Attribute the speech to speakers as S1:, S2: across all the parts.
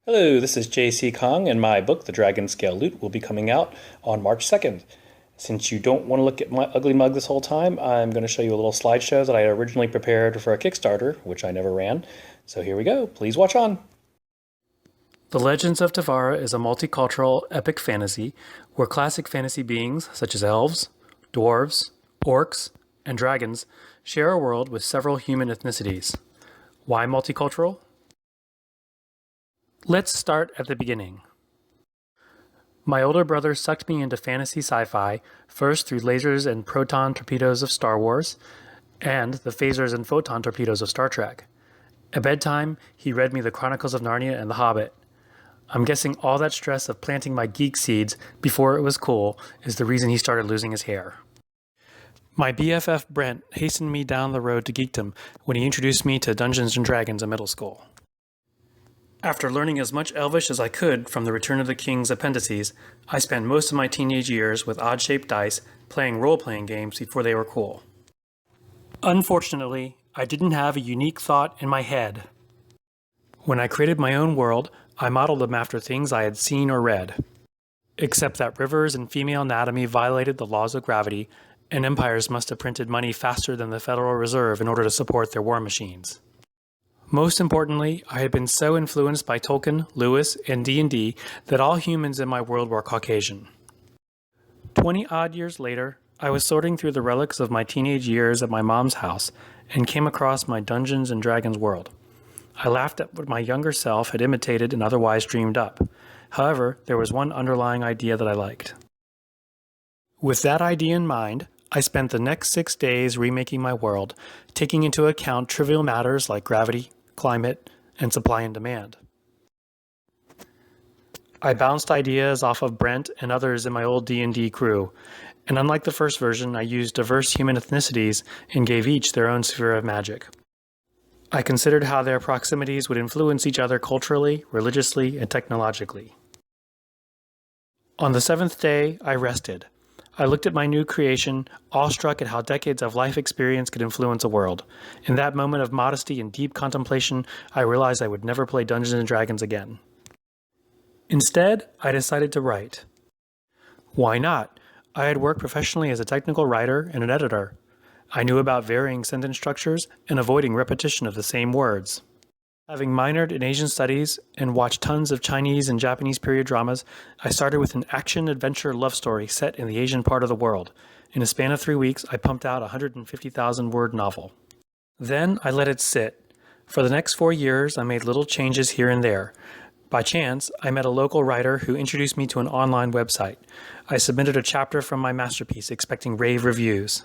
S1: Hello, this is JC Kong, and my book, The Dragon Scale Loot, will be coming out on March 2nd. Since you don't want to look at my ugly mug this whole time, I'm going to show you a little slideshow that I originally prepared for a Kickstarter, which I never ran. So here we go. Please watch on. The Legends of Tivara is a multicultural epic fantasy where classic fantasy beings such as elves, dwarves, orcs, and dragons share a world with several human ethnicities. Why multicultural? Let's start at the beginning. My older brother sucked me into fantasy sci-fi, first through lasers and proton torpedoes of Star Wars, and the phasers and photon torpedoes of Star Trek. At bedtime, he read me the Chronicles of Narnia and The Hobbit. I'm guessing all that stress of planting my geek seeds before it was cool is the reason he started losing his hair. My BFF Brent hastened me down the road to geekdom when he introduced me to Dungeons & Dragons in middle school. After learning as much Elvish as I could from the Return of the King's appendices, I spent most of my teenage years with odd-shaped dice playing role-playing games before they were cool. Unfortunately, I didn't have a unique thought in my head. When I created my own world, I modeled them after things I had seen or read. Except that rivers and female anatomy violated the laws of gravity, and empires must have printed money faster than the Federal Reserve in order to support their war machines. Most importantly, I had been so influenced by Tolkien, Lewis, and D&D that all humans in my world were Caucasian. 20-odd years later, I was sorting through the relics of my teenage years at my mom's house and came across my Dungeons & Dragons world. I laughed at what my younger self had imitated and otherwise dreamed up. However, there was one underlying idea that I liked. With that idea in mind, I spent the next 6 days remaking my world, taking into account trivial matters like gravity, climate, and supply and demand. I bounced ideas off of Brent and others in my old D&D crew, and unlike the first version, I used diverse human ethnicities and gave each their own sphere of magic. I considered how their proximities would influence each other culturally, religiously, and technologically. On the 7th day, I rested. I looked at my new creation, awestruck at how decades of life experience could influence a world. In that moment of modesty and deep contemplation, I realized I would never play Dungeons & Dragons again. Instead, I decided to write. Why not? I had worked professionally as a technical writer and an editor. I knew about varying sentence structures and avoiding repetition of the same words. Having minored in Asian studies and watched tons of Chinese and Japanese period dramas, I started with an action-adventure love story set in the Asian part of the world. In a span of 3 weeks, I pumped out a 150,000-word novel. Then I let it sit. For the next 4 years, I made little changes here and there. By chance, I met a local writer who introduced me to an online website. I submitted a chapter from my masterpiece, expecting rave reviews.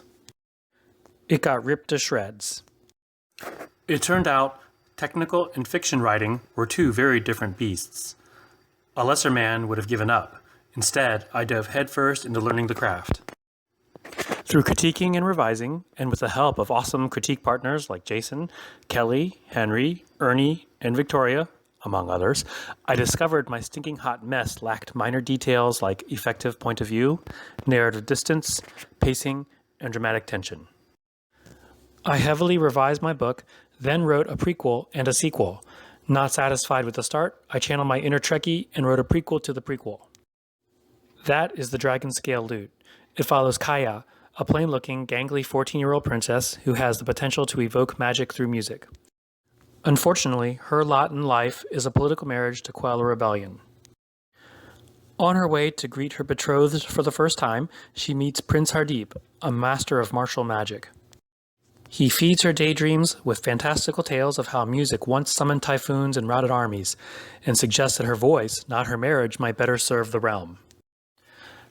S1: It got ripped to shreds. It turned out technical and fiction writing were two very different beasts. A lesser man would have given up. Instead, I dove headfirst into learning the craft. Through critiquing and revising, and with the help of awesome critique partners like Jason, Kelly, Henry, Ernie, and Victoria, among others, I discovered my stinking hot mess lacked minor details like effective point of view, narrative distance, pacing, and dramatic tension. I heavily revised my book, then wrote a prequel and a sequel. Not satisfied with the start, I channeled my inner Trekkie and wrote a prequel to the prequel. That is the Dragon Scale Loot. It follows Kaya, a plain-looking, gangly 14-year-old princess who has the potential to evoke magic through music. Unfortunately, her lot in life is a political marriage to quell a rebellion. On her way to greet her betrothed for the first time, she meets Prince Hardeep, a master of martial magic. He feeds her daydreams with fantastical tales of how music once summoned typhoons and routed armies, and suggests that her voice, not her marriage, might better serve the realm.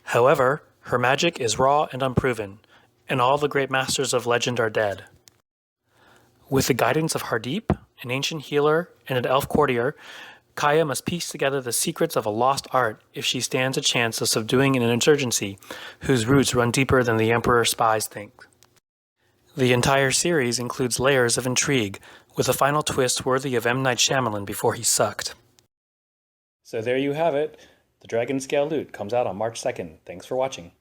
S1: However, her magic is raw and unproven, and all the great masters of legend are dead. With the guidance of Hardeep, an ancient healer and an elf courtier, Kaya must piece together the secrets of a lost art if she stands a chance of subduing an insurgency whose roots run deeper than the Emperor's spies think. The entire series includes layers of intrigue, with a final twist worthy of M. Night Shyamalan before he sucked. So there you have it. The Dragon Scale Loot comes out on March 2nd. Thanks for watching.